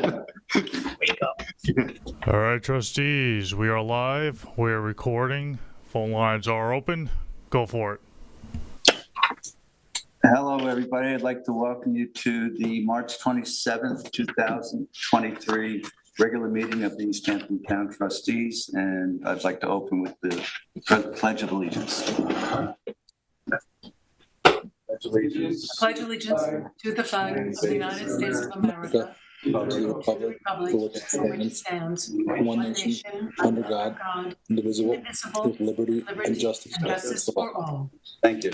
Wake up. All right, trustees, we are live. We are recording. Phone lines are open. Go for it. Hello, everybody. I'd like to welcome you to the March 27th, 2023 regular meeting of the East Hampton Town Trustees, and I'd like to open with the Pledge of Allegiance. Pledge allegiance to the flag of the United States of America, to the republic for which it stands, one nation, under God, indivisible, with liberty and justice for all. Thank you.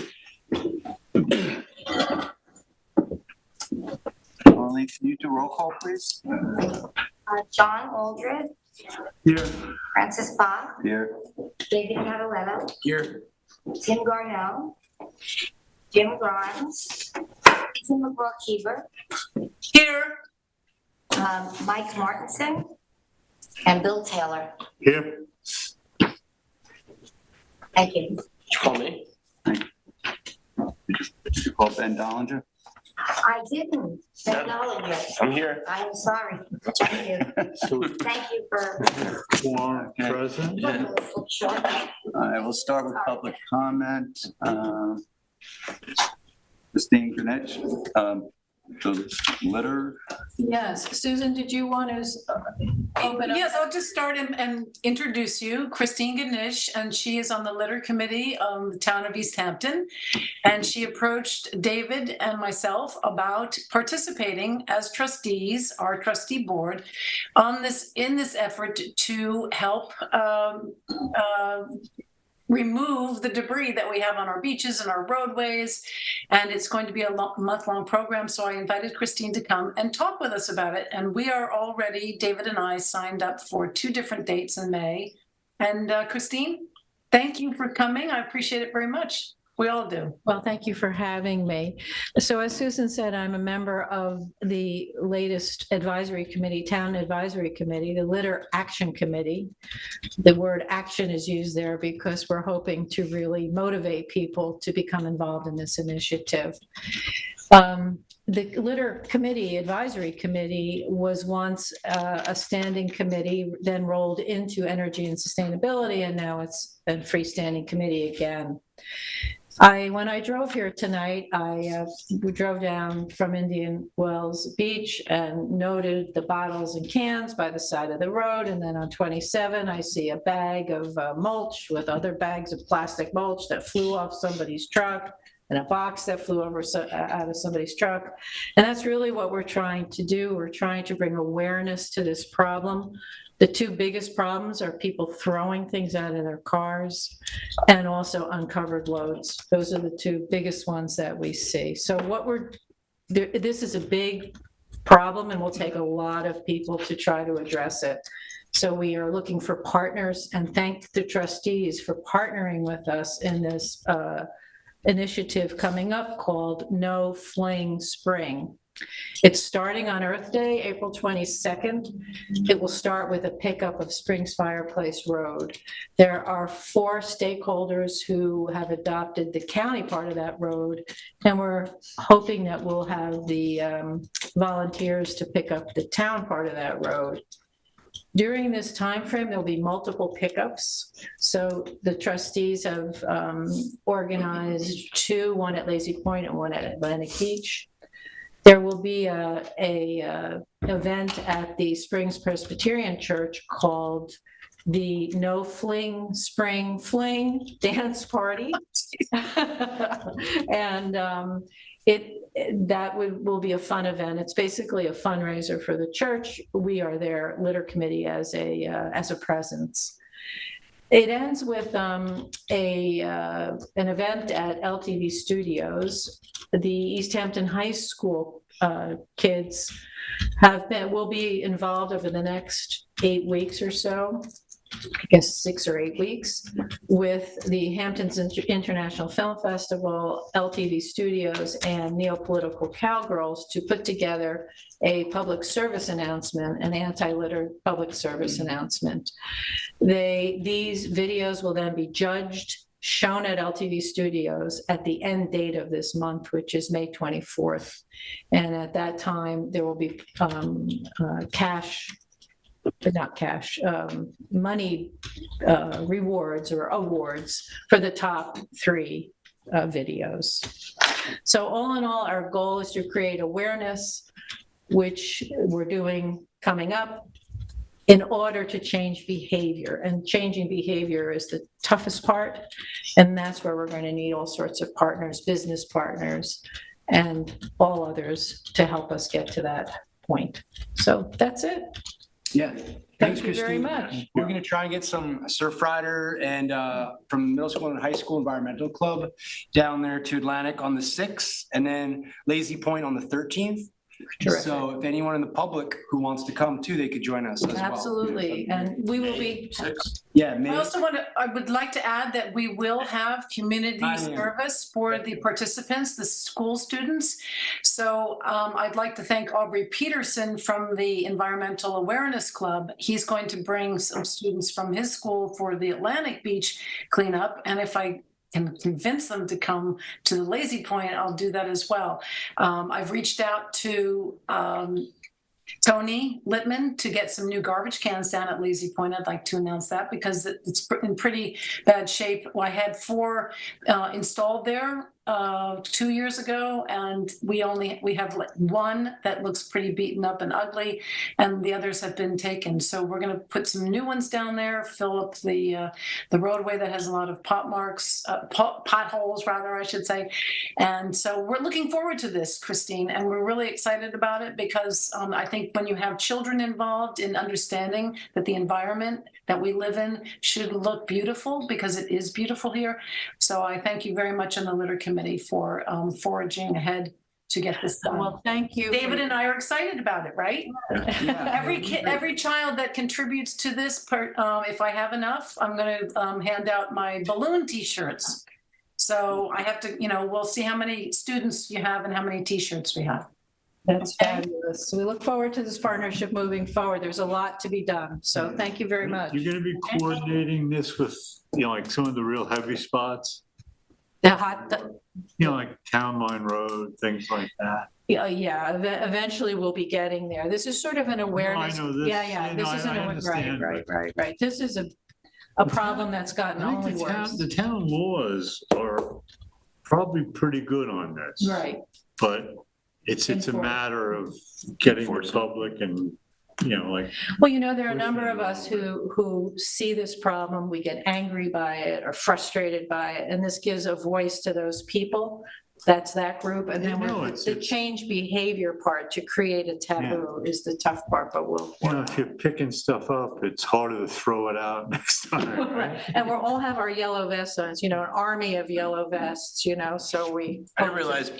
Colleen, can you do roll call, please? John Aldred. Here. Francis Bach. Here. David Cataletta. Here. Tim Garnell. Jim Grimes. Tim McGraw-Keever. Here. Mike Martinson. And Bill Taylor. Here. Thank you. Call me. Did you call Ben Dollinger? I didn't acknowledge it. I'm here. I'm sorry. Thank you. Thank you for. Present. Sure. All right, we'll start with public comment. Christine Greenwich, the litter. Yes, Susan, did you want to open up? Yes, I'll just start and introduce you, Christine Ganesh, and she is on the litter committee of the town of East Hampton. And she approached David and myself about participating as trustees, our trustee board, in this effort to help remove the debris that we have on our beaches and our roadways. And it's going to be a month-long program. So I invited Christine to come and talk with us about it. And we are already, David and I, signed up for 2 different dates in May. And Christine, thank you for coming. I appreciate it very much. We all do. Well, thank you for having me. So as Susan said, I'm a member of the latest advisory committee, town advisory committee, the litter action committee. The word action is used there because we're hoping to really motivate people to become involved in this initiative. The litter committee, advisory committee, was once a standing committee, then rolled into energy and sustainability, and now it's a freestanding committee again. When I drove here tonight, we drove down from Indian Wells Beach and noted the bottles and cans by the side of the road. And then on 27, I see a bag of mulch with other bags of plastic mulch that flew off somebody's truck, and a box that flew over out of somebody's truck. And that's really what we're trying to do. We're trying to bring awareness to this problem. The 2 biggest problems are people throwing things out of their cars and also uncovered loads. Those are the 2 biggest ones that we see. So this is a big problem, and will take a lot of people to try to address it. So we are looking for partners, and thank the trustees for partnering with us in this initiative coming up called No Fling Spring. It's starting on Earth Day, April 22nd. It will start with a pickup of Springs Fireplace Road. There are 4 stakeholders who have adopted the county part of that road, and we're hoping that we'll have the volunteers to pick up the town part of that road. During this time frame, there'll be multiple pickups. So the trustees have organized 2, one at Lazy Point and one at Atlantic Beach. There will be a event at the Springs Presbyterian Church called the No Fling Spring Fling Dance Party. And will be a fun event. It's basically a fundraiser for the church. We are their litter committee as a presence. It ends with an event at LTV Studios. The East Hampton High School kids will be involved over the next 8 weeks or so, I guess 6 or 8 weeks, with the Hamptons International Film Festival, LTV Studios, and Neopolitical Cowgirls to put together a public service announcement, an anti-litter public service announcement. These videos will then be judged shown at LTV Studios at the end date of this month, which is May 24th. And at that time, there will be money rewards or awards for the top 3 videos. So all in all, our goal is to create awareness, which we're doing coming up, in order to change behavior. And changing behavior is the toughest part. And that's where we're going to need all sorts of partners, business partners, and all others to help us get to that point. So that's it. Yeah. Thank you Christine. very much. We're going to try and get some surf rider and from middle school and high school environmental club down there to Atlantic on the 6th, and then Lazy Point on the 13th. Terrific. So if anyone in the public who wants to come too, they could join us as well. Absolutely. And we will be, Yeah, I maybe. also I would like to add that we will have community service for the participants, the school students. So I'd like to thank Aubrey Peterson from the Environmental Awareness Club. He's going to bring some students from his school for the Atlantic Beach cleanup. And if I can convince them to come to the Lazy Point, I'll do that as well. I've reached out to Tony Littman to get some new garbage cans down at Lazy Point. I'd like to announce that because it's in pretty bad shape. Well, I had 4 installed there 2 years ago, and we have like 1 that looks pretty beaten up and ugly, and the others have been taken. So we're going to put some new ones down there, fill up the roadway that has a lot of potholes, rather, I should say. And so we're looking forward to this, Christine, and we're really excited about it because I think when you have children involved in understanding that the environment that we live in should look beautiful, because it is beautiful here. So I thank you very much on the litter committee for foraging ahead to get this done. well, thank you. David and I are excited about it, right? Every child that contributes to this part, if I have enough, I'm going to hand out my balloon T-shirts. So I have to, we'll see how many students you have and how many T-shirts we have. That's fabulous. So we look forward to this partnership moving forward. There's a lot to be done. So thank you very much. You're going to be coordinating this with, like some of the real heavy spots, like Town Line Road, things like that. Yeah, eventually we'll be getting there. This is sort of an awareness. I know this. Yeah, this is I understand, right. This is a problem that's gotten I only think worse. the town laws are probably pretty good on this. Right. But it's a Enforce. matter of getting the public and, like. Well, there are a number of us who see this problem, we get angry by it or frustrated by it, and this gives a voice to those people. That's that group, and then the change behavior part to create a taboo is the tough part, but we'll. If you're picking stuff up, it's harder to throw it out next time. Right. And we'll all have our yellow vests on, an army of yellow vests, so we. I didn't realize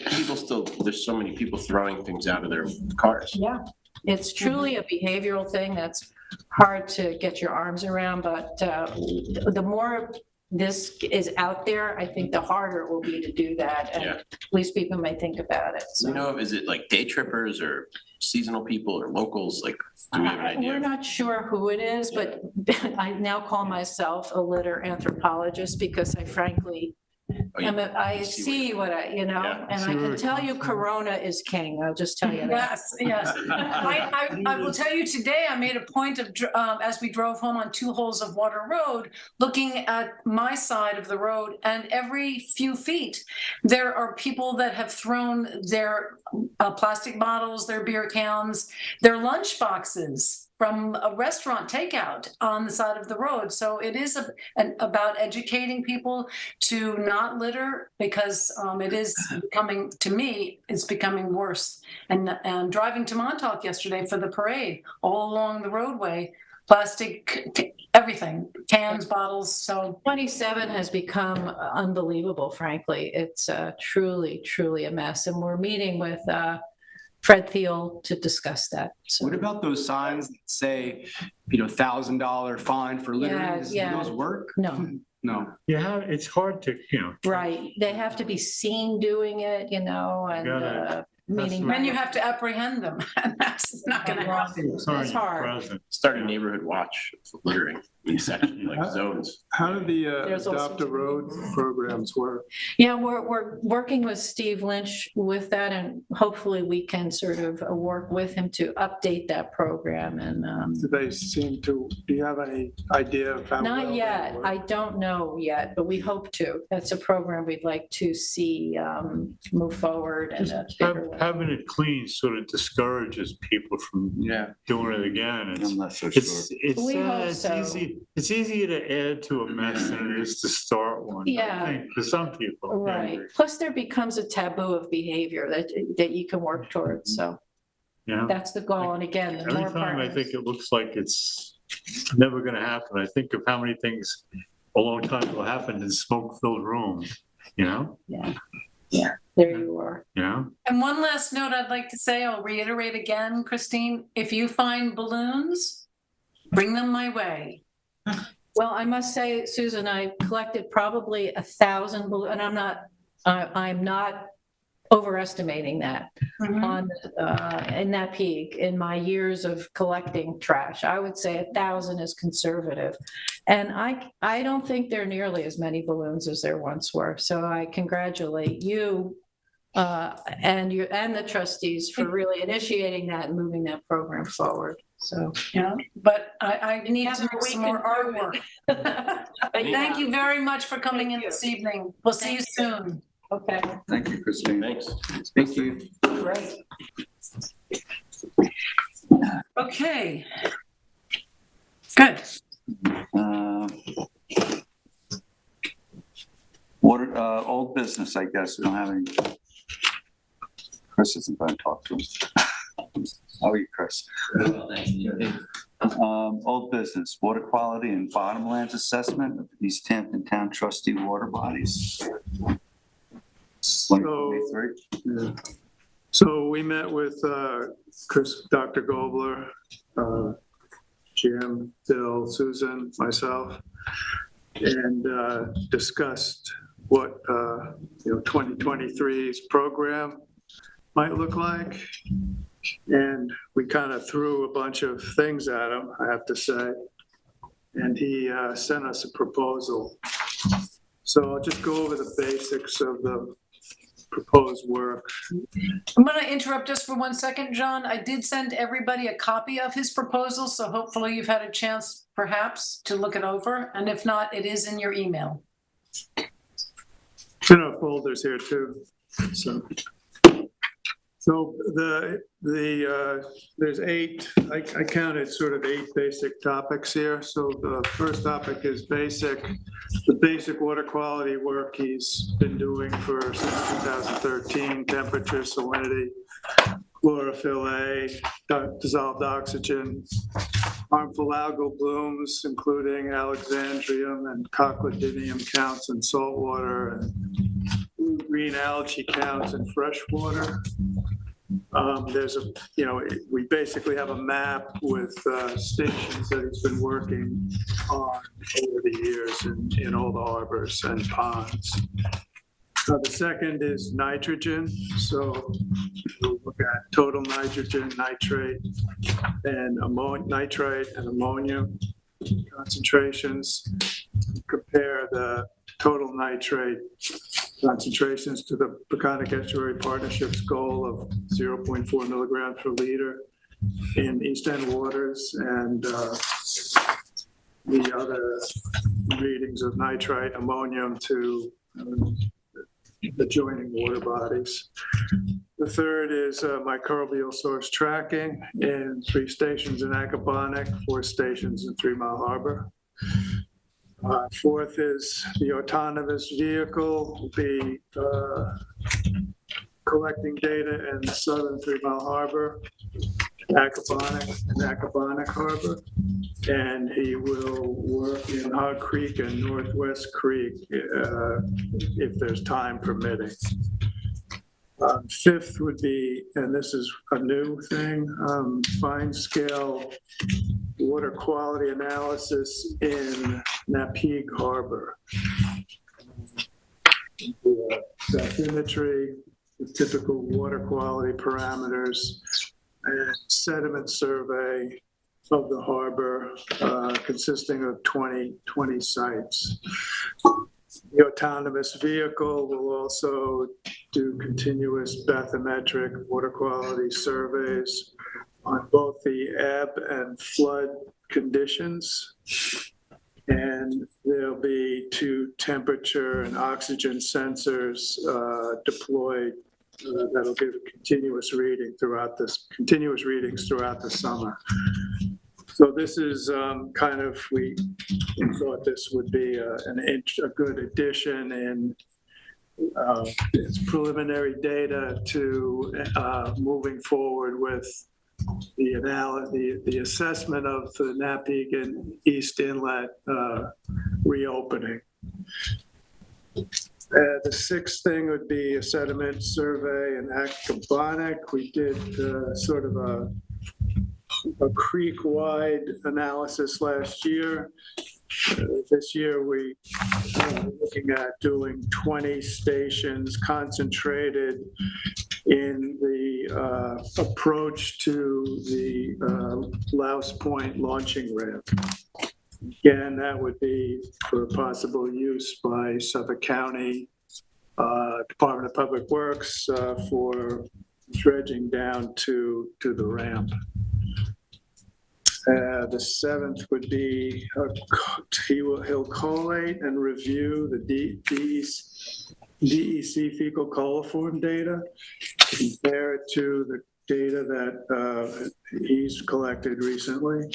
there's so many people throwing things out of their cars. Yeah, it's truly a behavioral thing that's hard to get your arms around, but the more this is out there, I think the harder it will be to do that, and at least people may think about it. So. Is it like day trippers or seasonal people or locals? Like, do we have an idea? We're not sure who it is, but I now call myself a litter anthropologist because I frankly, I see what and I can tell you Corona is king. I'll just tell you that. Yes. I will tell you today, I made a point of, as we drove home on 2 holes of Water Road, looking at my side of the road, and every few feet, there are people that have thrown their plastic bottles, their beer cans, their lunch boxes from a restaurant takeout on the side of the road. So it is about educating people to not litter, because it is becoming, to me, it's becoming worse. And driving to Montauk yesterday for the parade, all along the roadway, plastic, everything, cans, bottles, so. 27 has become unbelievable, frankly. It's truly, truly a mess. And we're meeting with Fred Thiel to discuss that. So. What about those signs that say, $1,000 fine for littering? Do those work? No. No. Yeah, it's hard to, Right. They have to be seen doing it, and meaning. Then you have to apprehend them, and that's not gonna happen. That's hard. Present. Start a neighborhood watch for littering in section, like zones. How do the There's also- adopt a road programs work? Yeah, we're working with Steve Lynch with that, and hopefully we can sort of work with him to update that program and, Do they seem to, do you have any idea of how? well not they yet. work? I don't know yet, but we hope to. That's a program we'd like to see move forward in a bigger way. Having it clean sort of discourages people from Yeah, doing it again. I'm not so sure. We hope It's so. easy, it's easier to add to a mess than it is to start one. Yeah. I think, for some people. Right. Plus, there becomes a taboo of behavior that you can work towards. So Yeah. that's the goal. And again, the Every more time I partners. think it looks like it's never gonna happen, I think of how many things a long time ago happened in smoke-filled rooms, you know? Yeah, there you are. You know? And one last note I'd like to say, I'll reiterate again, Christine, if you find balloons, bring them my way. Well, I must say, Susan, I collected probably 1,000 balloons, and I'm not overestimating that on, in that peak, in my years of collecting trash. I would say 1,000 is conservative. And I don't think there are nearly as many balloons as there once were. So I congratulate you and the trustees for really initiating that and moving that program forward. So, Yeah, but I need Yeah, to but do we some more can do artwork. but Thank you very much for coming in Thank you. this evening. We'll see you soon. okay, Thank you, Christine. Thanks. Thank you. great. Okay. Good. Old business, I guess. We don't have any. Chris isn't going to talk to him. How are you, Chris? Old business, water quality and bottomlands assessment of East Hampton Town trustee water bodies. 2023. Yeah. So we met with Dr. Gobler, Jim, Bill, Susan, myself, and discussed what 2023's program might look like. And we kind of threw a bunch of things at him, I have to say. And he sent us a proposal. So I'll just go over the basics of the proposed work. I'm going to interrupt just for 1 second, John. I did send everybody a copy of his proposal, so hopefully you've had a chance perhaps to look it over. And if not, it is in your email. It's in our folders here too. So there's 8, I counted sort of 8 basic topics here. So the first topic is the basic water quality work he's been doing since 2013, temperature, salinity, chlorophyll A, dissolved oxygen, harmful algal blooms, including alexandrium and cochleardium counts in saltwater, and green algae counts in freshwater. We basically have a map with stations that he's been working on over the years in all the harbors and ponds. The second is nitrogen. So we'll look at total nitrogen, nitrate, and nitrite and ammonium concentrations. Compare the total nitrate concentrations to the Peconic Estuary Partnership's goal of 0.4 milligrams per liter in East End waters, and the other readings of nitrite, ammonium to adjoining water bodies. The third is microbial source tracking in 3 stations in Accabonac, 4 stations in 3 Mile Harbor. Fourth is the autonomous vehicle will be collecting data in the southern 3 Mile Harbor, Accabonac Harbor, and he will work in Hog Creek and Northwest Creek if there's time permitting. Fifth would be, and this is a new thing, fine scale water quality analysis in Napeague Harbor. Bathymetry, the typical water quality parameters, and sediment survey of the harbor consisting of 20 sites. The autonomous vehicle will also do continuous bathymetric water quality surveys on both the ebb and flood conditions. And there'll be 2 temperature and oxygen sensors deployed that'll give continuous readings throughout the summer. So this is kind of, we thought this would be a good addition, and it's preliminary data to moving forward with the assessment of the Napegan East Inlet reopening. The 6th thing would be a sediment survey in Accabonac. We did sort of a creek-wide analysis last year. This year, we are looking at doing 20 stations concentrated in the approach to the Louse Point launching ramp. Again, that would be for possible use by Suffolk County Department of Public Works for dredging down to the ramp. The 7th would be he'll collate and review the DEC fecal coliform data, compare it to the data that he's collected recently.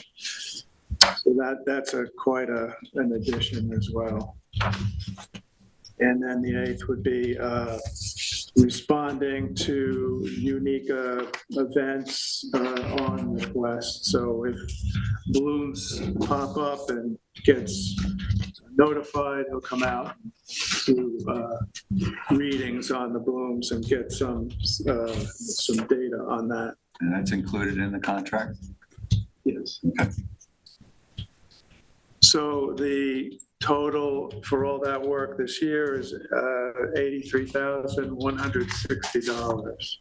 So that's quite an addition as well. And then the 8th would be responding to unique events on the west. So if blooms pop up and gets notified, he'll come out to readings on the blooms and get some data on that. And that's included in the contract? Yes. Okay. So the total for all that work this year is $83,160.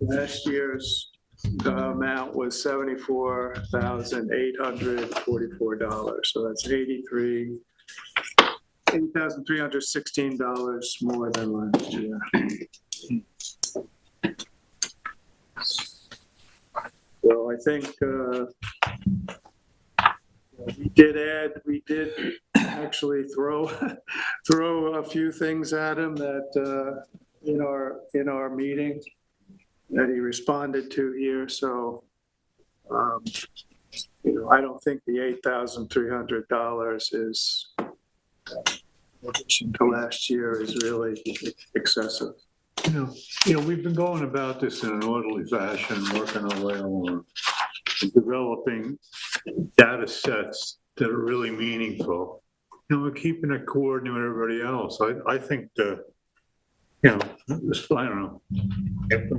Last year's amount was $74,844. So that's $8,316 more than last year. So I think we did actually throw a few things at him that in our meeting that he responded to here. So I don't think the $8,300 is in addition to last year is really excessive. We've been going about this in an orderly fashion, working our way along, developing data sets that are really meaningful. We're keeping it coordinated with everybody else. I think I don't know, after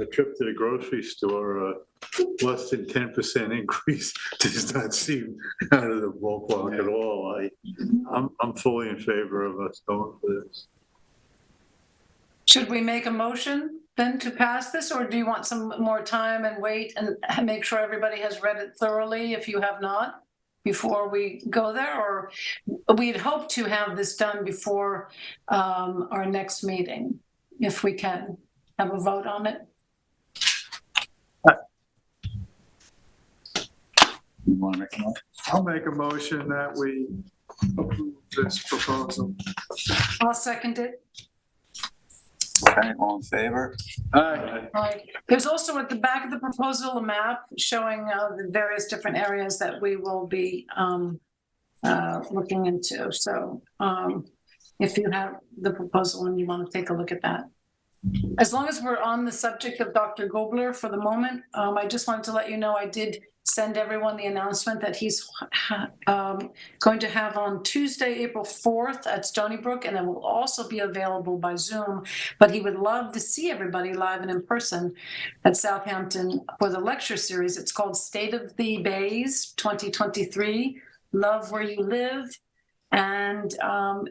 a trip to the grocery store, less than 10% increase does not seem out of the ballpark at all. I'm fully in favor of us going for this. Should we make a motion then to pass this, or do you want some more time and wait and make sure everybody has read it thoroughly if you have not, before we go there? Or we'd hope to have this done before our next meeting, if we can have a vote on it. You want to make a motion? I'll make a motion that we approve this proposal. I'll second it. Okay, all in favor? Right. There's also at the back of the proposal a map showing the various different areas that we will be looking into. So if you have the proposal and you want to take a look at that. As long as we're on the subject of Dr. Gobler for the moment, I just wanted to let you know I did send everyone the announcement that he's going to have on Tuesday, April 4th at Stony Brook, and it will also be available by Zoom. But he would love to see everybody live and in person at Southampton for the lecture series. It's called State of the Bays 2023, Love Where You Live. And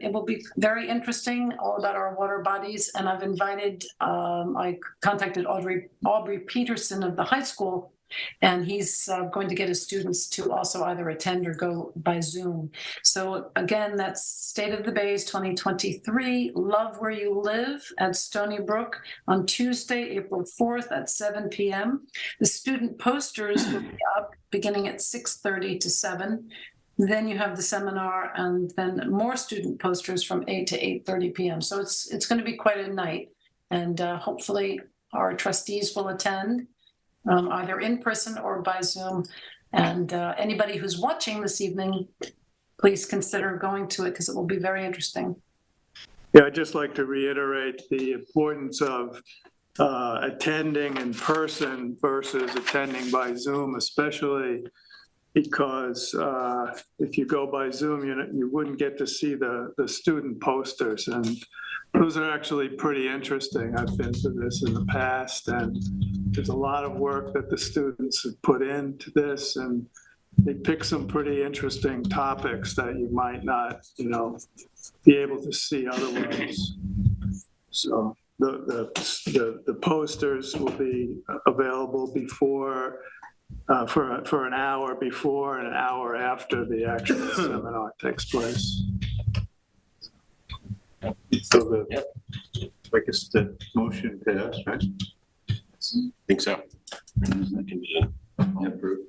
it will be very interesting, all about our water bodies. And I've invited, I contacted Aubrey Peterson of the high school, and he's going to get his students to also either attend or go by Zoom. So again, that's State of the Bays 2023, Love Where You Live at Stony Brook on Tuesday, April 4th at 7 p.m. The student posters will be up beginning at 6:30 to 7. Then you have the seminar, and then more student posters from 8 to 8:30 p.m. So it's going to be quite a night, and hopefully our trustees will attend. Either in person or by Zoom. And anybody who's watching this evening, please consider going to it because it will be very interesting. Yeah, I'd just like to reiterate the importance of attending in person versus attending by Zoom, especially because if you go by Zoom, you wouldn't get to see the student posters, and those are actually pretty interesting. I've been to this in the past, and there's a lot of work that the students have put into this, and they pick some pretty interesting topics that you might not, be able to see otherwise. So the posters will be available before, for an hour before and an hour after the actual seminar takes place. So I guess the motion passed, right? Think so. Approved.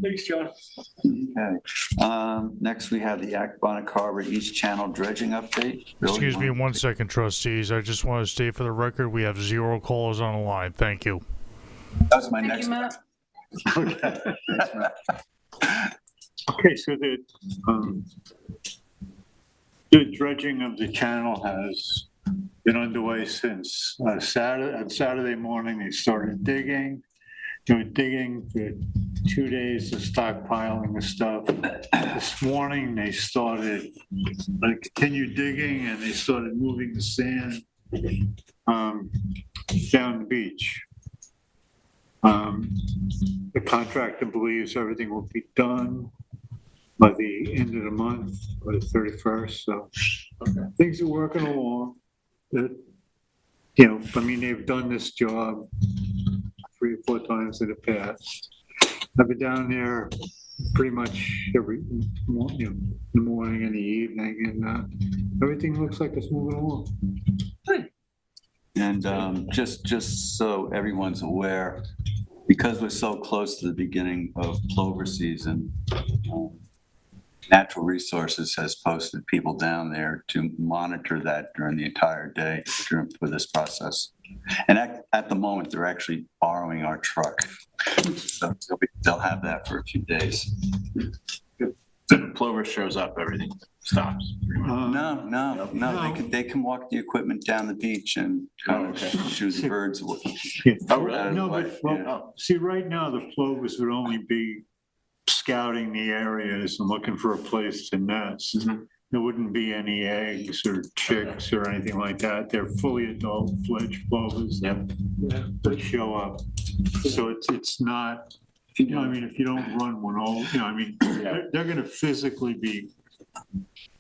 Thanks, John. Okay. Next, we have the Acquonic Harbor East Channel dredging update. Bill, Excuse me you 1 second, trustees. I just want to state for the record, we have 0 callers on the line. Thank you. That was my Thank next you, one. Matt. Okay. That's right. Okay, so the dredging of the channel has been underway since Saturday morning. They started digging. They were digging for 2 days of stockpiling the stuff. This morning, they continued digging, and they started moving the sand down the beach. The contractor believes everything will be done by the end of the month, by the 31st. So things are working along. They've done this job 3 or 4 times in the past. I've been down there pretty much every morning, in the morning and the evening, and everything looks like it's moving along. Good. And just so everyone's aware, because we're so close to the beginning of plover season, Natural Resources has posted people down there to monitor that during the entire day for this process. And at the moment, they're actually borrowing our truck. So they'll have that for a few days. The plover shows up, everything stops. Pretty much. No, they can walk the equipment down the beach and kind of shoo the birds away. Oh, really? No, but see, right now the plovers would only be scouting the areas and looking for a place to nest. Mm-hmm. There wouldn't be any eggs or chicks or anything like that. They're fully adult fledged plovers that show up. So it's not, if you don't run one they're going to physically be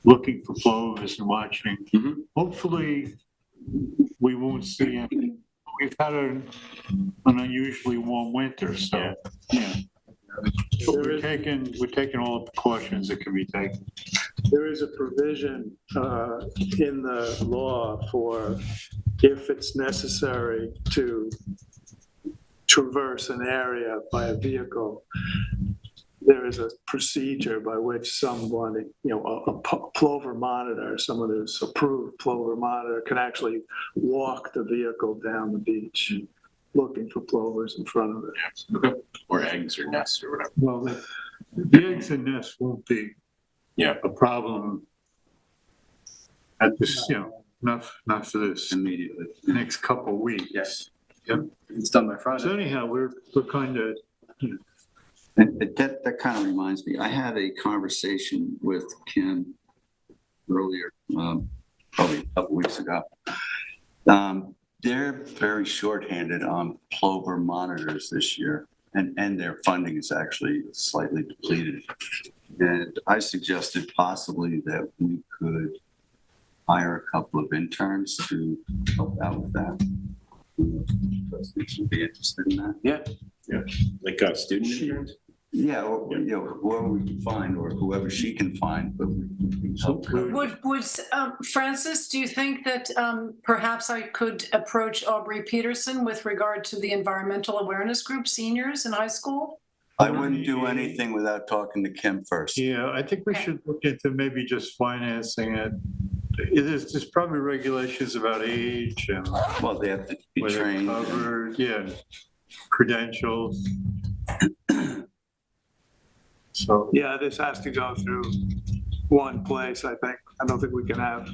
looking for plovers and watching. Mm-hmm. Hopefully we won't see any. We've had an unusually warm winter, so But we're taking all the precautions that can be taken. There is a provision in the law for if it's necessary to traverse an area by a vehicle, there is a procedure by which someone, a plover monitor, someone who's approved plover monitor can actually walk the vehicle down the beach looking for plovers in front of it. Or eggs or nests or whatever. Well, the eggs and nests won't be a problem at this, not for this Immediately. next couple of weeks. Yes. Yep. It's done by Friday. So anyhow, we're kind of, That kind of reminds me, I had a conversation with Kim earlier, probably a couple weeks ago. They're very shorthanded on plover monitors this year, and their funding is actually slightly depleted. And I suggested possibly that we could hire a couple of interns to help out with that. Trustees would be interested in that. Yeah, like student interns? Yeah, or, you know, whoever we can find, or whoever she can find, but we can help. Would Francis, do you think that perhaps I could approach Aubrey Peterson with regard to the environmental awareness group seniors in high school? I wouldn't do anything without talking to Kim first. Yeah, I think we should look into maybe just financing it. There's probably regulations about age and Well, they have to be whether trained. covered, yeah, credentials. So, Yeah, this has to go through one place, I think. I don't think we can have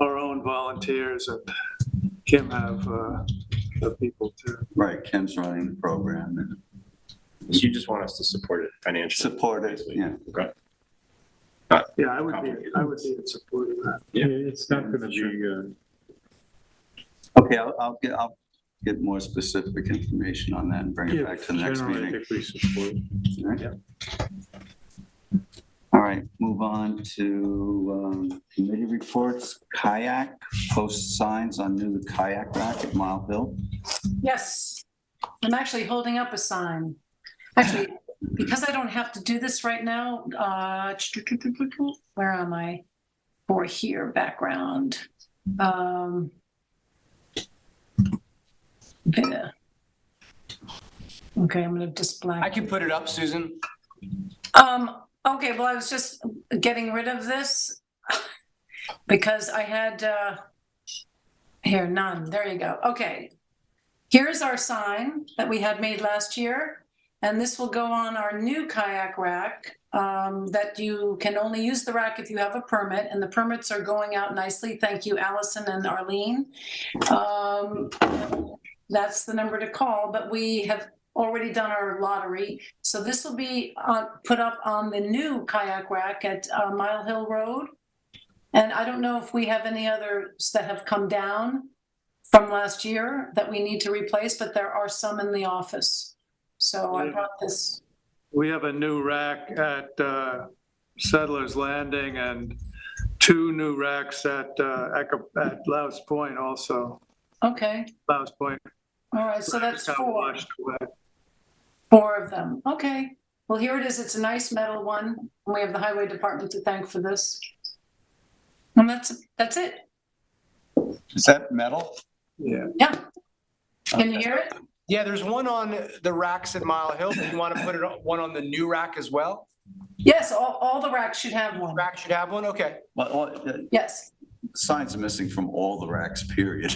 our own volunteers and Kim have the people too. Right, Kim's running the program and So you just want us to support it financially? support it, yeah. Okay. Yeah, I would be in support of that. yeah, it's not gonna be, Okay, I'll get more specific information on that and bring it yeah, back to the next generally, I meeting. think we support. All right. All right, move on to committee reports. Kayak, post signs on new kayak rack at Mile Hill. Yes, I'm actually holding up a sign. Actually, because I don't have to do this right now, where am I? For here, background. Yeah. Okay, I'm gonna just black. I can put it up, Susan. Okay, well, I was just getting rid of this because I had, here, none, there you go. Okay. Here's our sign that we had made last year, and this will go on our new kayak rack, that you can only use the rack if you have a permit, and the permits are going out nicely. Thank you, Allison and Arlene. That's the number to call, but we have already done our lottery. So this will be put up on the new kayak rack at Mile Hill Road. And I don't know if we have any others that have come down from last year that we need to replace, but there are some in the office. So I brought this. We have a new rack at Settlers Landing and 2 new racks at Louse Point also. Okay, Louse Point. all right, so that's Got 4. washed away. 4 of them. Okay. Well, here it is. It's a nice metal one. We have the highway department to thank for this. And that's it. Is that metal? Yeah. Yeah. Can you hear it? Yeah, there's one on the racks at Mile Hill. Do you want to put one on the new rack as well? Yes, all the racks should have one. Rack should have one, okay. Well, Yes. signs are missing from all the racks, period.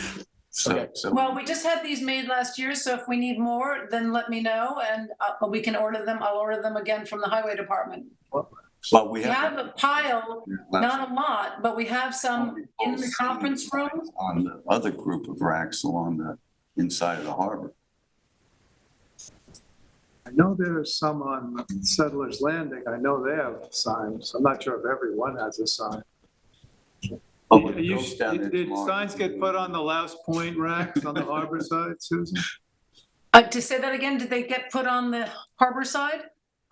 Okay. So Well, we just had these made last year, so if we need more, then let me know and we can order them. I'll order them again from the highway department. well, we We have a pile, last- not a lot, but we have some in the conference room. on the other group of racks along the inside of the harbor. I know there's some on Settlers Landing. I know they have signs. I'm not sure if everyone has a sign. Oh, when it goes down there Did tomorrow- signs get put on the Louse Point racks on the harbor side, Susan? To say that again, did they get put on the harbor side?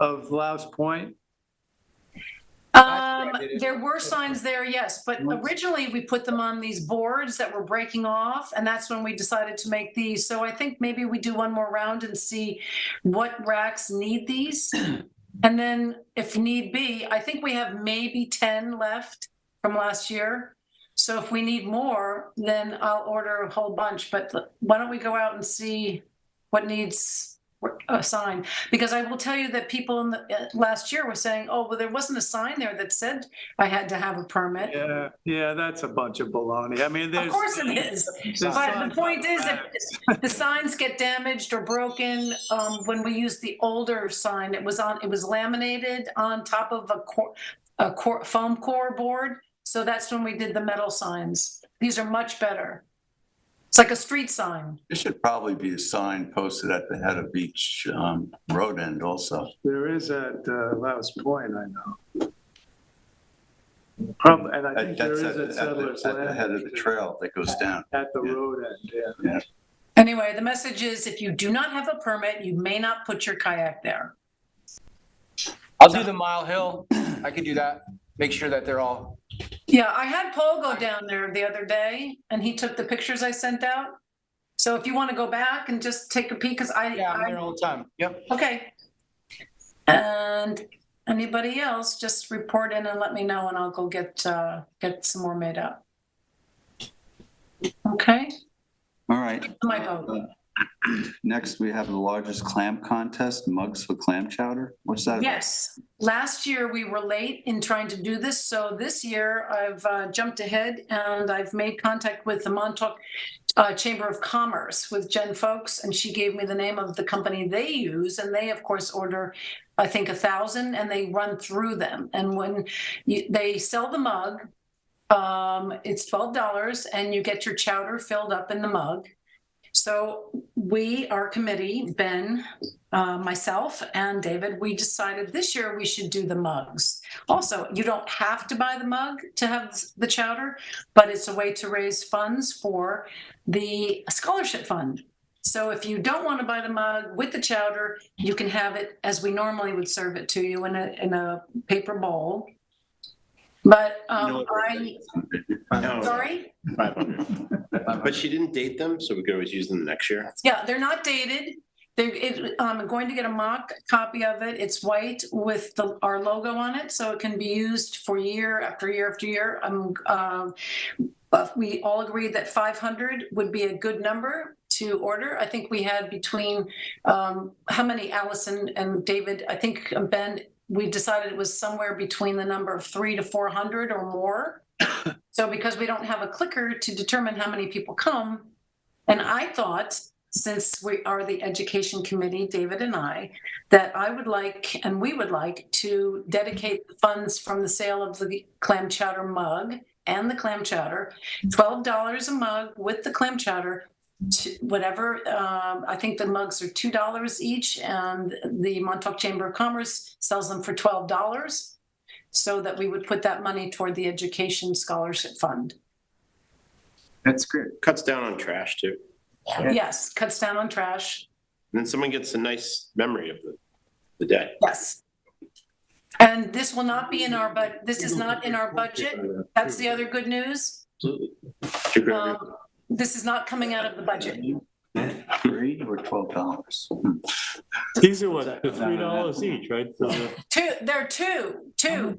Of Louse Point? There were signs there, yes, but originally we put them on these boards that were breaking off, and that's when we decided to make these. So I think maybe we do one more round and see what racks need these. And then if need be, I think we have maybe 10 left from last year. So if we need more, then I'll order a whole bunch, but why don't we go out and see what needs a sign? Because I will tell you that people in the last year were saying, oh, well, there wasn't a sign there that said I had to have a permit. Yeah, that's a bunch of baloney. I mean, there's. Of course it is. But the point is, if the signs get damaged or broken, when we use the older sign, it was laminated on top of a foam core board. So that's when we did the metal signs. These are much better. It's like a street sign. There should probably be a sign posted at the head of each road end also. There is at Louse Point, I know. Probably, and I think there That's is at Settlers at the head of Landing. the trail that goes down. At the road end, yeah. Anyway, the message is if you do not have a permit, you may not put your kayak there. I'll do the Mile Hill. I could do that. Make sure that they're all, Yeah, I had Paul go down there the other day and he took the pictures I sent out. So if you want to go back and just take a peek, because I'm there all the time. Yep. okay. And anybody else, just report in and let me know and I'll go get some more made up. Okay, All right. my vote. Next, we have the largest clam contest, mugs for clam chowder. What's that about? Yes, last year we were late in trying to do this, so this year I've jumped ahead and I've made contact with the Montauk Chamber of Commerce with Jen Folks, and she gave me the name of the company they use, and they of course order, I think 1,000, and they run through them. And when they sell the mug, it's $12, and you get your chowder filled up in the mug. So we, our committee, Ben, myself, and David, we decided this year we should do the mugs. Also, you don't have to buy the mug to have the chowder, but it's a way to raise funds for the scholarship fund. So if you don't want to buy the mug with the chowder, you can have it as we normally would serve it to you in a paper bowl. But sorry? 500. But she didn't date them, so we could always use them next year. Yeah, they're not dated. I'm going to get a mock copy of it. It's white with our logo on it, so it can be used for year after year after year. But we all agreed that 500 would be a good number to order. I think we had between, how many, Allison and David? I think Ben, we decided it was somewhere between the number of 300 to 400 or more. So because we don't have a clicker to determine how many people come, and I thought, since we are the education committee, David and I, that I would like, and we would like to dedicate the funds from the sale of the clam chowder mug and the clam chowder, $12 a mug with the clam chowder, to whatever, I think the mugs are $2 each, and the Montauk Chamber of Commerce sells them for $12, so that we would put that money toward the education scholarship fund. that's great. Cuts down on trash too. Yes, cuts down on trash. And then someone gets a nice memory of the day. Yes. And this will not be in our, but this is not in our budget. That's the other good news. Absolutely. This is not coming out of the budget. $3 or $12? These are what, $3 each, right? They're two. $2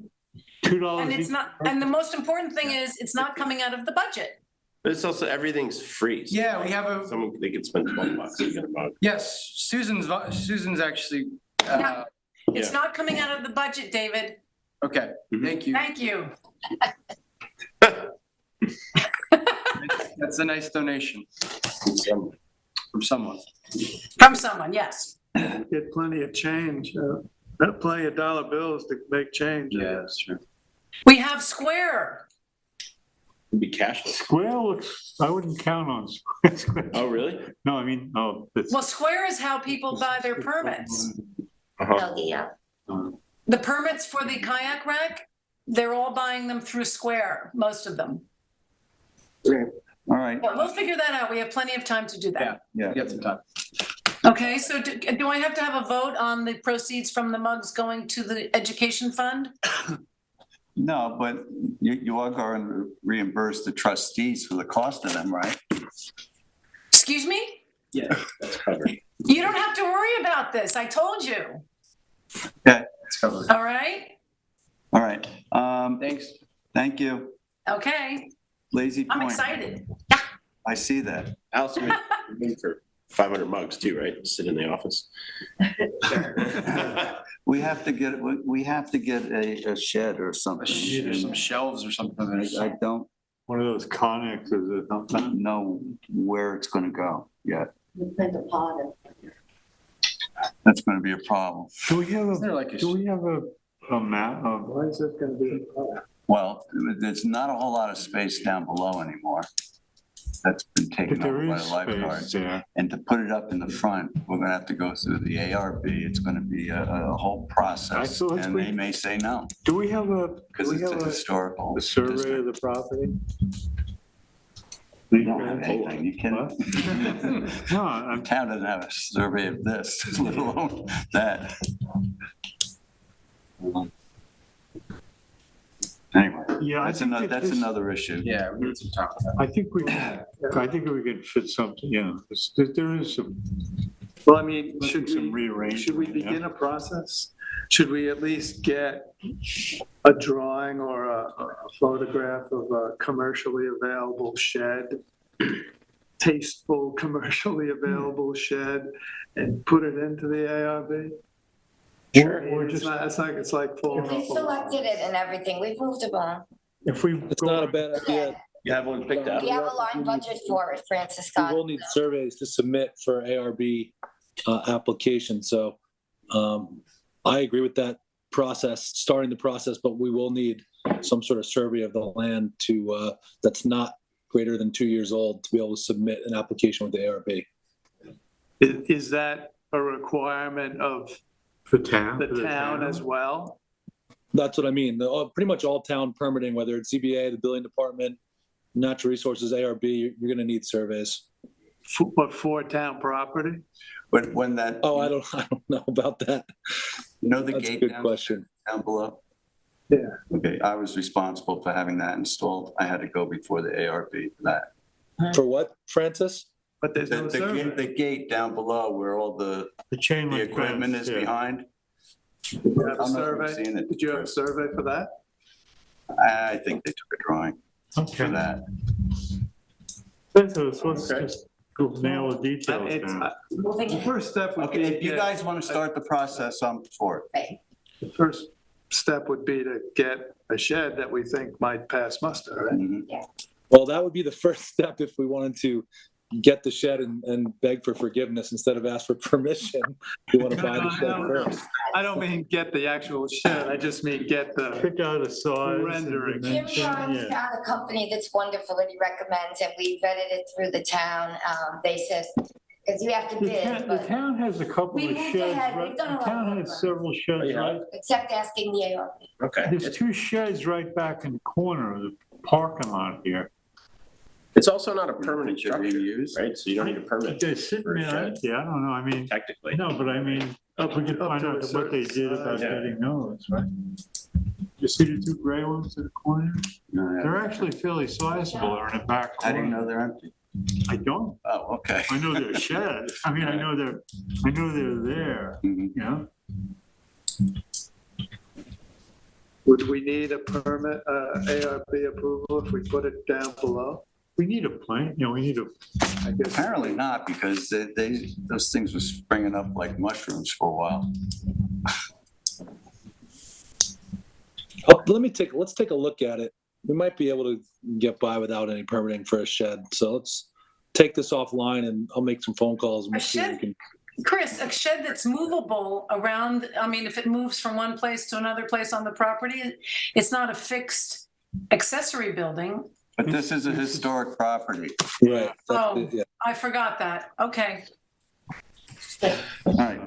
And each. it's not, and the most important thing is it's not coming out of the budget. But it's also, everything's free. So Yeah, we have someone, they could spend $12 to get a mug. yes, Susan's actually, It's not coming out of the budget, David. okay, thank you. Thank you. That's a nice donation from someone. From someone, yes. Get plenty of change, plenty of dollar bills to make change. Yeah, that's true. We have Square. It'd be cashless. Square looks, I wouldn't count on Square. Oh, really? No, I mean, oh. Well, Square is how people buy their permits. Uh-huh. Yeah. The permits for the kayak rack, they're all buying them through Square, most of them. All right. But we'll figure that out. We have plenty of time to do that. Yeah. Get some time. Okay, so do I have to have a vote on the proceeds from the mugs going to the education fund? No, but you are going to reimburse the trustees for the cost of them, right? Excuse me? Yeah, That's covered. You don't have to worry about this. I told you. Okay. it's covered. All right? All right. Thanks. Thank you. Okay. Lazy Point. I'm excited. I see that. Allison made room for 500 mugs too, right? Sit in the office. We have to get a shed or something. There's some shelves or something. I don't One of those connexes or something. know where it's gonna go yet. You put the pot in. That's gonna be a problem. Do we have They're like a- a map of? Why is that gonna be? Well, there's not a whole lot of space down below anymore. That's been taken There over by is the lifeguards. space there. And to put it up in the front, we're gonna have to go through the ARB. It's gonna be a whole process. thought And they may say no, Do we have because it's a historical a survey district. of the property? We don't have anything, you kidding? What? No, I'm, Town doesn't have a survey of this, let alone that. Anyway, Yeah, I think that that's this- another issue. Yeah, we need some talk about I think we can fit something, there is some, Well, I mean, should some we rearrangement. begin a process? Should we at least get a drawing or a photograph of a commercially available shed? Tasteful, commercially available shed and put it into the ARB? Or It's just, like falling We off. selected it and everything. We've moved along. if we. It's not a bad idea. You have one picked out? We have a line budget for it, Francis We Scott. will need surveys to submit for ARB application. So I agree with that process, starting the process, but we will need some sort of survey of the land to that's not greater than 2 years old to be able to submit an application with the ARB. Is that a requirement of For town. the town as well? That's what I mean. Pretty much all town permitting, whether it's ZBA, the building department, natural resources, ARB, you're going to need surveys. But for town property? But when that, Oh, I don't know about that. you know the That's a gate good down question. below? Yeah. Okay, I was responsible for having that installed. I had to go before the ARB for that. For what, Francis? But there's no survey. The gate down below where all the chain link equipment fence, is yeah. behind. Did you have a I'm not survey? seeing it. Did you have a survey for that? I think they took a drawing for Okay. that. Let's Okay. just go nail the details It's- down. The first step would be. Okay, if you to guys want to start the process, I'm for it. The first step would be to get a shed that we think might pass muster, right? Mhm. Well, that would be the first step if we wanted to get the shed and beg for forgiveness instead of ask for permission. We want to buy the shed first. I don't mean get the actual shed, I just mean get the, Pick out a size. and Rendering. Jim dimension, Barnes yeah. found a company that's wonderful that he recommends, and we vetted it through the town. They said, because you have to The bid, the but town has a couple We of moved sheds, ahead. right? We've done a The lot town of has work. several sheds, yeah? right? except asking the ARB. Okay. There's two sheds right back in the corner of the parking lot here. It's also not a permanent Should be structure, used. right? So you don't need a permit They're sitting for a there, shed. empty. I don't know, I mean, technically. no, but I mean, we could Up find to a out what certain they did about size. Yeah. getting those, right? You see the two gray ones in the corner? No, They're actually fairly sizable, they're in the back I didn't corner. know they're empty. I don't, Oh, okay. I know they're sheds, I mean, I know they're there, Mhm. you know? would we need a permit, ARB approval if we put it down below? We need a plan, we need a, I guess. Apparently not, because those things were springing up like mushrooms for a while. Let's take a look at it. We might be able to get by without any permitting for a shed. So let's take this offline and I'll make some phone calls. And A we'll see if we shed? can. Chris, a shed that's movable around, I mean, if it moves from one place to another place on the property, it's not a fixed accessory building. But this is a historic property. Right. Oh. Yeah. I forgot that. Okay. All right.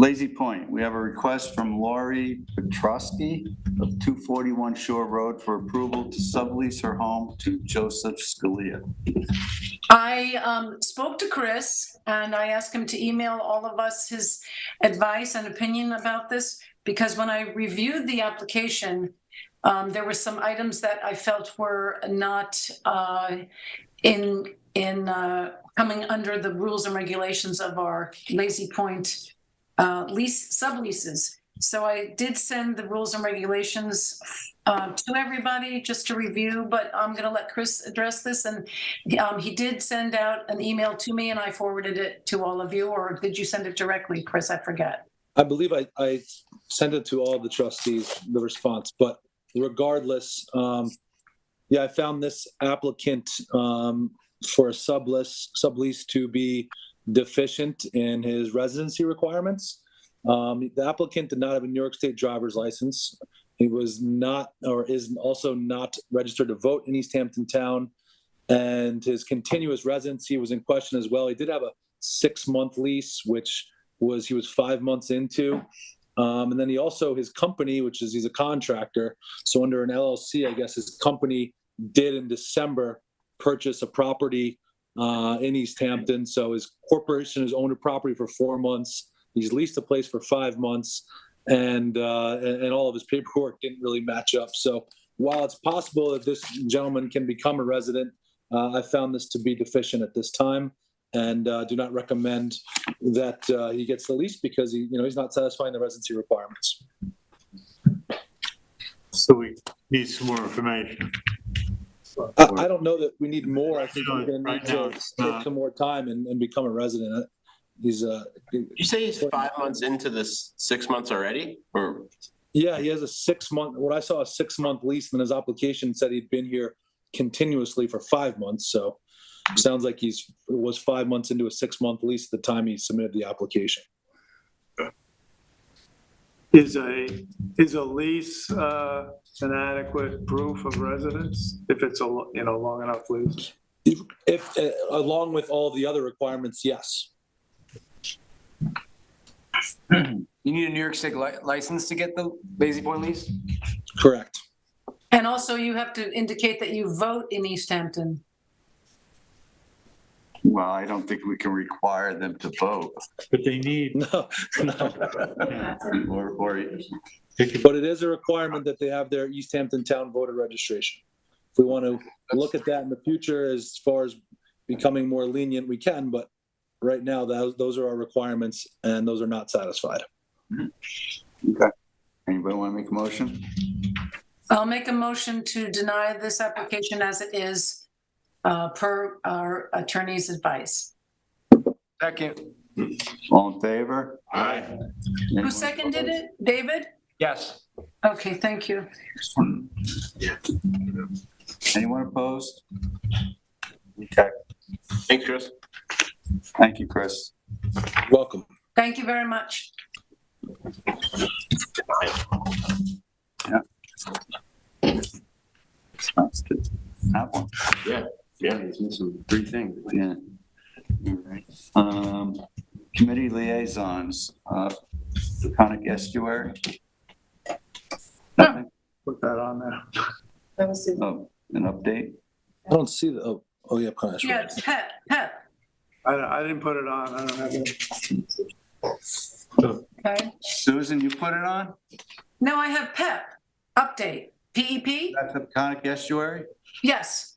Lazy Point, we have a request from Lori Petrosky of 241 Shore Road for approval to sublease her home to Joseph Scalia. I spoke to Chris and I asked him to email all of us his advice and opinion about this, because when I reviewed the application, there were some items that I felt were not in coming under the rules and regulations of our Lazy Point subleases. So I did send the rules and regulations to everybody just to review, but I'm going to let Chris address this. And he did send out an email to me and I forwarded it to all of you, or did you send it directly, Chris? I forget. I believe I sent it to all the trustees, the response, but regardless, I found this applicant for a sublease to be deficient in his residency requirements. The applicant did not have a New York State driver's license. He was not, or is also not registered to vote in East Hampton town, and his continuous residency was in question as well. He did have a 6-month lease, which he was 5 months into. And then his company, he's a contractor. So under an LLC, I guess his company did in December purchase a property in East Hampton. So his corporation has owned a property for 4 months. He's leased a place for 5 months. and all of his paperwork didn't really match up. So while it's possible that this gentleman can become a resident, I found this to be deficient at this time, and do not recommend that he gets the lease because he's not satisfying the residency requirements. So we need some more information. I don't know that we need more. I think we're going to Right need now, to it's take not. some more time and become a resident. He's You say he's 5 months into this, 6 months already, or? yeah, he has a 6-month. What I saw, a 6-month lease, and his application said he'd been here continuously for 5 months. So sounds like was 5 months into a 6-month lease at the time he submitted the application. Is a lease an adequate proof of residence if it's a long enough lease? If along with all the other requirements, yes. You need a New York State license to get the Lazy Point lease? Correct. And also you have to indicate that you vote in East Hampton. Well, I don't think we can require them to vote. But they need, No. Or But it is a requirement that they have their East Hampton Town voter registration. If we want to look at that in the future as far as becoming more lenient, we can, but right now, those are our requirements, and those are not satisfied. Okay. Anybody want to make a motion? I'll make a motion to deny this application as it is, per our attorney's advice. Second. All in favor? Aye. Who seconded it? David? Yes. Okay, thank you. Anyone opposed? Okay. Thanks, Chris. Thank you, Chris. Welcome. Thank you very much. Yeah. Sounds good. Have one. Yeah, he's missing 3 things. Yeah. All right. Committee liaisons, Peconic Estuary. Nothing? Put that on there. Oh, an update? I don't see the, oh yeah, Congress. Yeah, it's Pet. I didn't put it on. I don't have it. Okay. Susan, you put it on? No, I have PEP, update, PEP? That's the Peconic Estuary? Yes.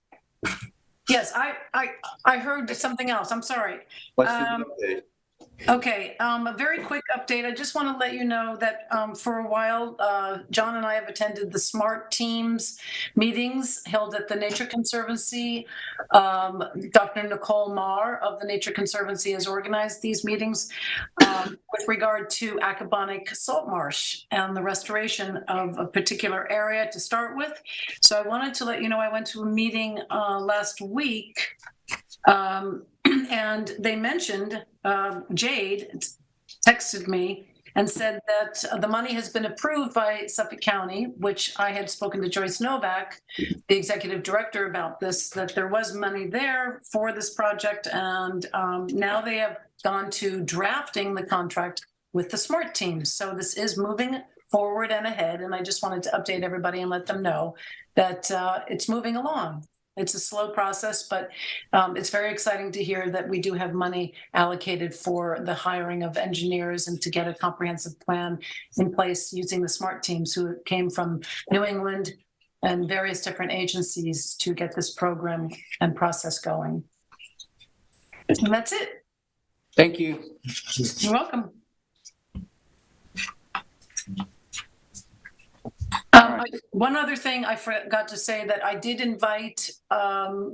Yes, I heard something else. I'm sorry. What's the update? Okay, a very quick update. I just want to let you know that for a while, John and I have attended the SMART Teams meetings held at the Nature Conservancy. Dr. Nicole Marr of the Nature Conservancy has organized these meetings with regard to Accabonac Salt Marsh and the restoration of a particular area to start with. So I wanted to let you know I went to a meeting last week. And they mentioned, Jade texted me and said that the money has been approved by Suffolk County, which I had spoken to Joyce Novak, the executive director, about this, that there was money there for this project. And now they have gone to drafting the contract with the SMART teams. So this is moving forward and ahead. And I just wanted to update everybody and let them know that it's moving along. It's a slow process, but it's very exciting to hear that we do have money allocated for the hiring of engineers and to get a comprehensive plan in place using the SMART teams who came from New England and various different agencies to get this program and process going. And that's it. Thank you. You're welcome. One other thing I forgot to say, that I did invite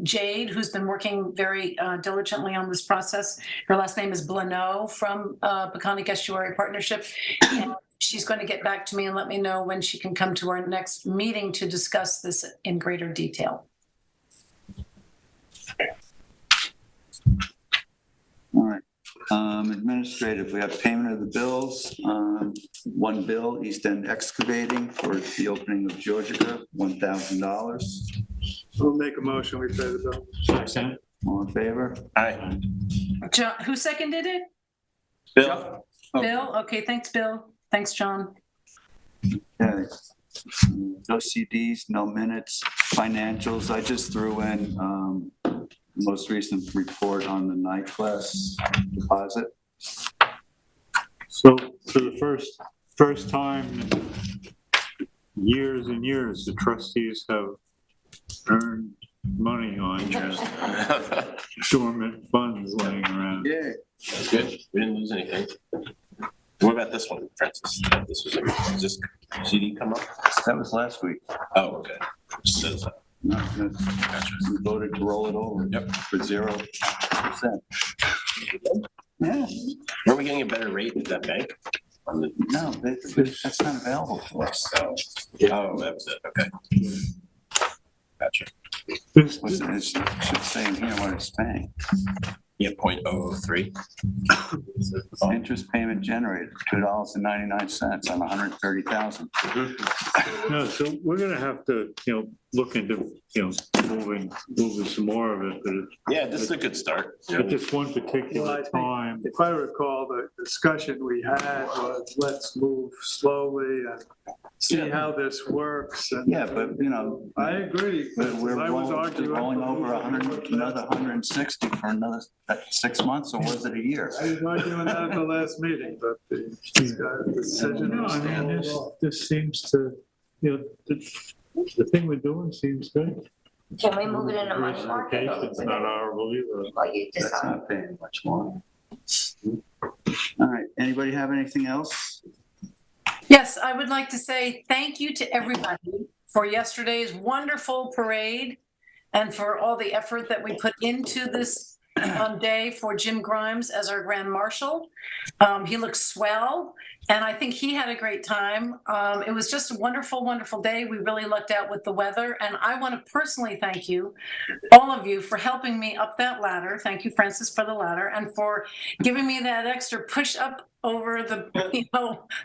Jade, who's been working very diligently on this process. Her last name is Blano from Peconic Estuary Partnership. And she's going to get back to me and let me know when she can come to our next meeting to discuss this in greater detail. All right. Administrative, we have payment of the bills. One bill, East End Excavating for the opening of Georgia, $1,000. We'll make a motion, we pay the bill. All in favor? Aye. John, who seconded it? Bill? Bill? Okay, thanks, Bill. Thanks, John. Okay. No CDs, no minutes, financials. I just threw in most recent report on the night class deposit. so for the first first time in years and years, the trustees have earned money on just dormant funds laying around. Yeah. That's good. We didn't lose anything. What about this one, Francis? This was, does this CD come up? That was last week. Oh, okay. Just says that. No, we voted to roll it over. Yep. For 0%. Yeah, Were we getting a better rate at that bank? no, that's not available to us. Oh, that was it. Okay. Gotcha. This, It should say in here what it's paying. Yeah, 0.003. Interest payment generated, $2.99 on 130,000. no, so we're gonna have to, look into, moving some more of it, but Yeah, this is a good start. at this one Well, particular I think time. If I recall, the discussion we had was, let's move slowly and see Yeah. how this works. And Yeah, but, I agree. but we're I was arguing rolling for over moving another 160 for another 6 months, or was it a year? I was arguing that at the last meeting, but the decision No, was I mean, still. this seems to, the thing we're doing seems good. Can we move it in a month market? Diversification's not horrible either. Well, you That's decide. not paying much more. All right, anybody have anything else? Yes, I would like to say thank you to everybody for yesterday's wonderful parade and for all the effort that we put into this day for Jim Grimes as our Grand Marshal. He looks swell, and I think he had a great time. It was just a wonderful, wonderful day. We really lucked out with the weather, and I want to personally thank you, all of you, for helping me up that ladder. Thank you, Francis, for the ladder, and for giving me that extra push up over the,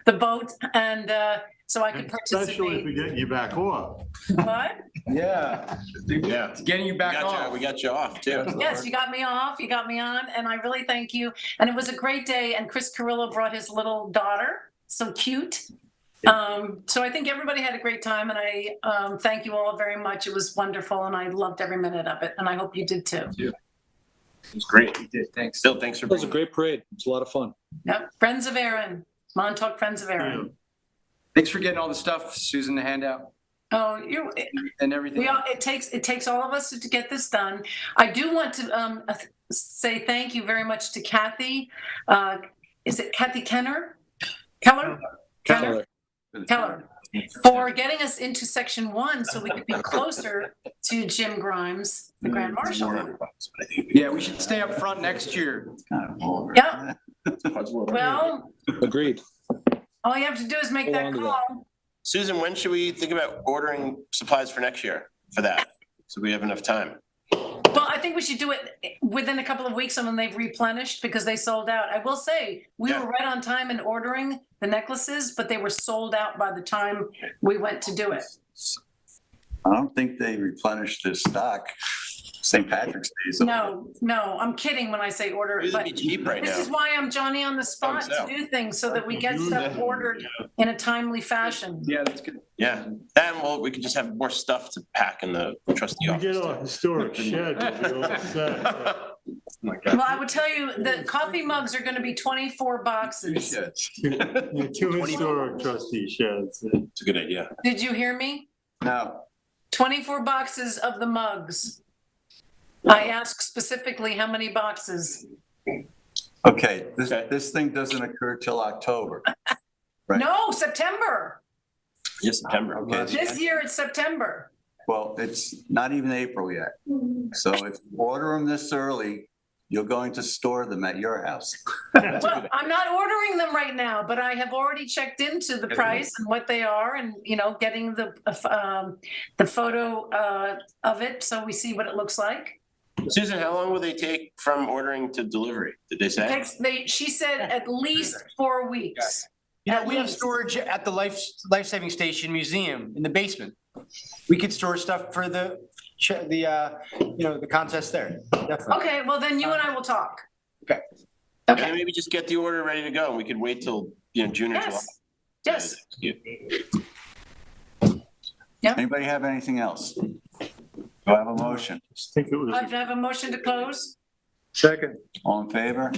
the boat, and so I could Especially if participate. we get you back off. What? Yeah. Yeah. It's getting you back on. We got you off too. Yes, you got me off, you got me on, and I really thank you. And it was a great day, and Chris Carrillo brought his little daughter, so cute. So I think everybody had a great time, and I thank you all very much. It was wonderful, and I loved every minute of it, and I hope you did too. It was great. You did, thanks. Still, thanks for It was a bringing. great parade. It was a lot of fun. Yep, Friends of Aaron, Montauk Friends of Aaron. Thanks for getting all the stuff, Susan, to hand out Oh, and everything. it takes all of us to get this done. I do want to say thank you very much to Kathy. Is it Kathy Keller? Keller. Keller, for getting us into section 1 so we could be closer to Jim Grimes, the Grand Marshal. $400, but I think Yeah, we should stay up front next year. Kind of over. Yeah. it's Well, Agreed. all you have to do is make Hold that on to call. Susan, when should we think about ordering supplies for next year for that? So we have enough time. Well, I think we should do it within a couple of weeks and when they've replenished because they sold out. I will say, we Yeah. were right on time in ordering the necklaces, but they were sold out by the time we went to do it. I don't think they replenished their stock. St. Patrick's Day is over. No, I'm kidding when I say order. It'd But be cheap right this now. is why I'm Johnny on the spot to so. do things so that we get stuff ordered in a timely fashion. Yeah, that's good. Yeah, and we could just have more stuff to pack in the trustee We get office. a historic shed. We'll be all set. Well, I would tell you, the coffee mugs are gonna be 24 boxes. Two historic trustee sheds. It's a good idea. Did you hear me? No, 24 boxes of the mugs. I asked specifically how many boxes. okay, Okay. this thing doesn't occur till October. Right. No, September. Yes, September. Okay. This year it's September. Well, it's not even April yet. So if you order them this early, you're going to store them at your house. Well, I'm not ordering them right now, but I have already checked into the price and what they are and, getting the photo of it so we see what it looks like. Susan, how long will they take from ordering to delivery? Did they say? She said at least 4 weeks. Yeah, we have storage at the life-saving station museum in the basement. We could store stuff for the contest there. Definitely. Okay, well then you and I will talk. Okay. Okay, And maybe just get the order ready to go and we could wait till, June or July. yes, yes. Anybody have anything else? Do I have a motion? I think it was. I have a motion to close. Second. All in favor?